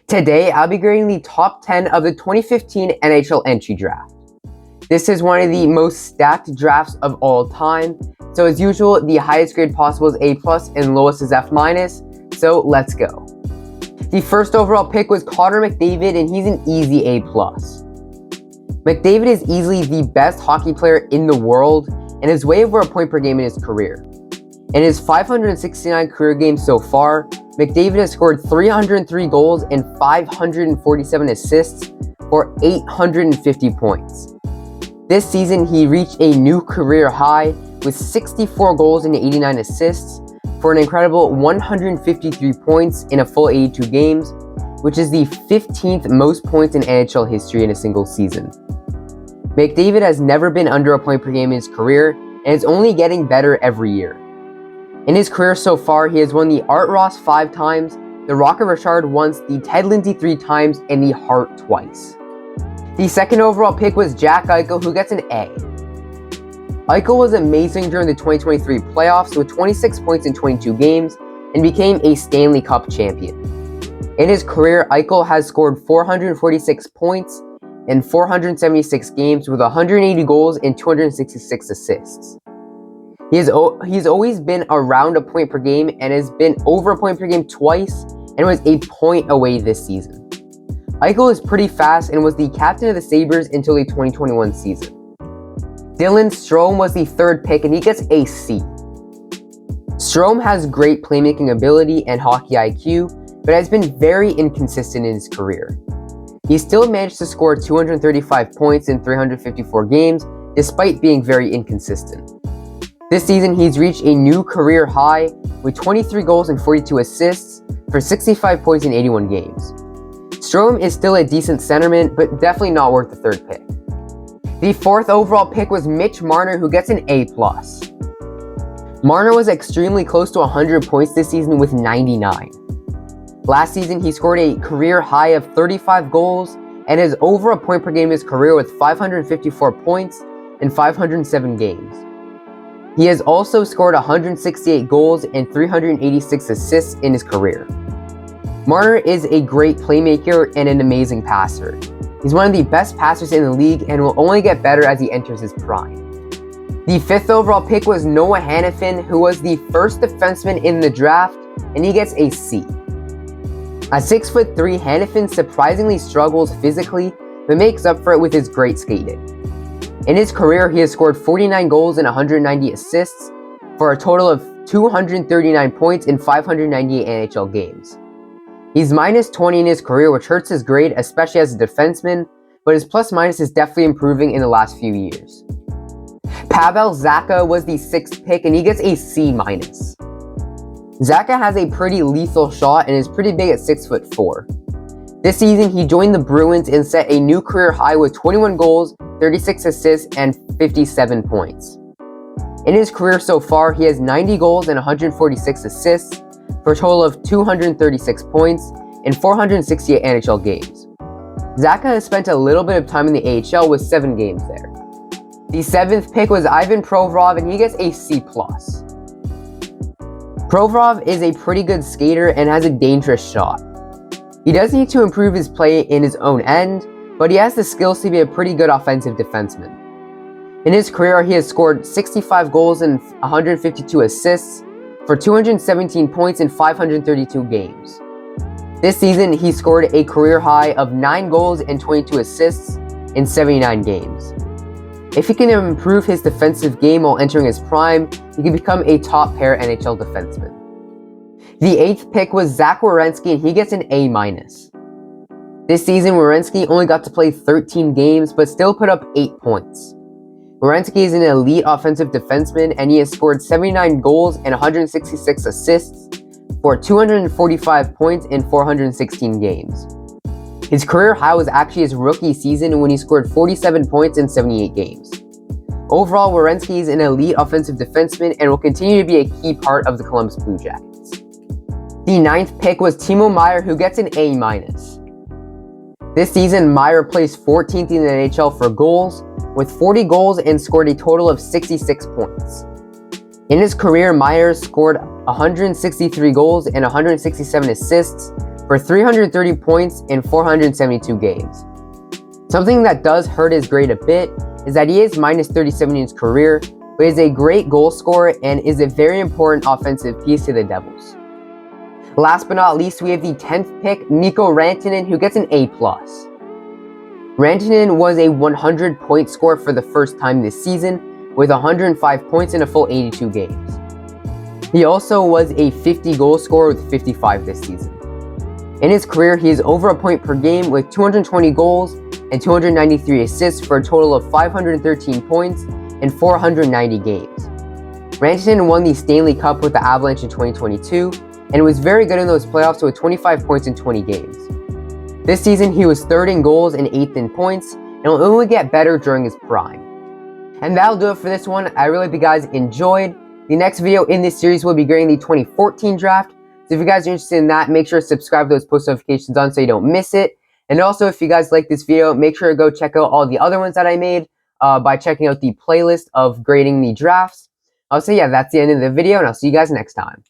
Today, I'll be grading the top 10 of the 2015 NHL entry draft. This is one of the most stacked drafts of all time. So as usual, the highest grade possible is A+, and lowest is F-. So let's go. The first overall pick was Connor McDavid, and he's an easy A+. McDavid is easily the best hockey player in the world, and is way over a point per game in his career. In his 569 career games so far, McDavid has scored 303 goals and 547 assists for 850 points. This season, he reached a new career high with 64 goals and 89 assists for an incredible 153 points in a full 82 games, which is the 15th most points in NHL history in a single season. McDavid has never been under a point per game in his career, and is only getting better every year. In his career so far, he has won the Art Ross 5 times, the Rocket Richard once, the Ted Lindsay 3 times, and the Hart twice. The second overall pick was Jack Eichel, who gets an A. Eichel was amazing during the 2023 playoffs with 26 points in 22 games and became a Stanley Cup champion. In his career, Eichel has scored 446 points in 476 games with 180 goals and 266 assists. He's always been around a point per game and has been over a point per game twice and was a point away this season. Eichel is pretty fast and was the captain of the Sabres until the 2021 season. Dylan Strome was the third pick, and he gets a C. Strome has great playmaking ability and hockey IQ, but has been very inconsistent in his career. He still managed to score 235 points in 354 games, despite being very inconsistent. This season, he's reached a new career high with 23 goals and 42 assists for 65 points in 81 games. Strome is still a decent centerman, but definitely not worth the third pick. The fourth overall pick was Mitch Marner, who gets an A+. Marner was extremely close to 100 points this season with 99. Last season, he scored a career high of 35 goals and is over a point per game in his career with 554 points in 507 games. He has also scored 168 goals and 386 assists in his career. Marner is a great playmaker and an amazing passer. He's one of the best passers in the league and will only get better as he enters his prime. The fifth overall pick was Noah Hanifin, who was the first defenseman in the draft, and he gets a C. At 6'3", Hanifin surprisingly struggles physically, but makes up for it with his great skating. In his career, he has scored 49 goals and 190 assists for a total of 239 points in 598 NHL games. He's -20 in his career, which hurts his grade, especially as a defenseman, but his plus-minus is definitely improving in the last few years. Pavel Zacha was the sixth pick, and he gets a C-. Zacha has a pretty lethal shot and is pretty big at 6'4". This season, he joined the Bruins and set a new career high with 21 goals, 36 assists, and 57 points. In his career so far, he has 90 goals and 146 assists for a total of 236 points in 468 NHL games. Zacha has spent a little bit of time in the AHL with 7 games there. The seventh pick was Ivan Provorov, and he gets a C+. Provorov is a pretty good skater and has a dangerous shot. He does need to improve his play in his own end, but he has the skills to be a pretty good offensive defenseman. In his career, he has scored 65 goals and 152 assists for 217 points in 532 games. This season, he scored a career high of 9 goals and 22 assists in 79 games. If he can improve his defensive game while entering his prime, he can become a top-pair NHL defenseman. The eighth pick was Zach Werenski, and he gets an A-. This season, Werenski only got to play 13 games, but still put up 8 points. Werenski is an elite offensive defenseman, and he has scored 79 goals and 166 assists for 245 points in 416 games. His career high was actually his rookie season when he scored 47 points in 78 games. Overall, Werenski is an elite offensive defenseman and will continue to be a key part of the Columbus Blue Jackets. The ninth pick was Timo Meier, who gets an A-. This season, Meier placed 14th in the NHL for goals, with 40 goals and scored a total of 66 points. In his career, Meier scored 163 goals and 167 assists for 330 points in 472 games. Something that does hurt his grade a bit is that he is minus 37 in his career, but is a great goal scorer and is a very important offensive piece to the Devils. Last but not least, we have the 10th pick, Mikko Rantanen, who gets an A+. Rantanen was a 100-point scorer for the first time this season, with 105 points in a full 82 games. He also was a 50-goal scorer with 55 this season. In his career, he is over a point per game with 220 goals and 293 assists for a total of 513 points in 490 games. Rantanen won the Stanley Cup with the Avalanche in 2022 and was very good in those playoffs with 25 points in 20 games. This season, he was 3rd in goals and 8th in points, and will only get better during his prime. And that'll do it for this one. I really hope you guys enjoyed. The next video in this series will be grading the 2014 draft. So if you guys are interested in that, make sure to subscribe to those post notifications on so you don't miss it. And also, if you guys like this video, make sure to go check out all the other ones that I made by checking out the playlist of grading the drafts. So yeah, that's the end of the video, and I'll see you guys next time.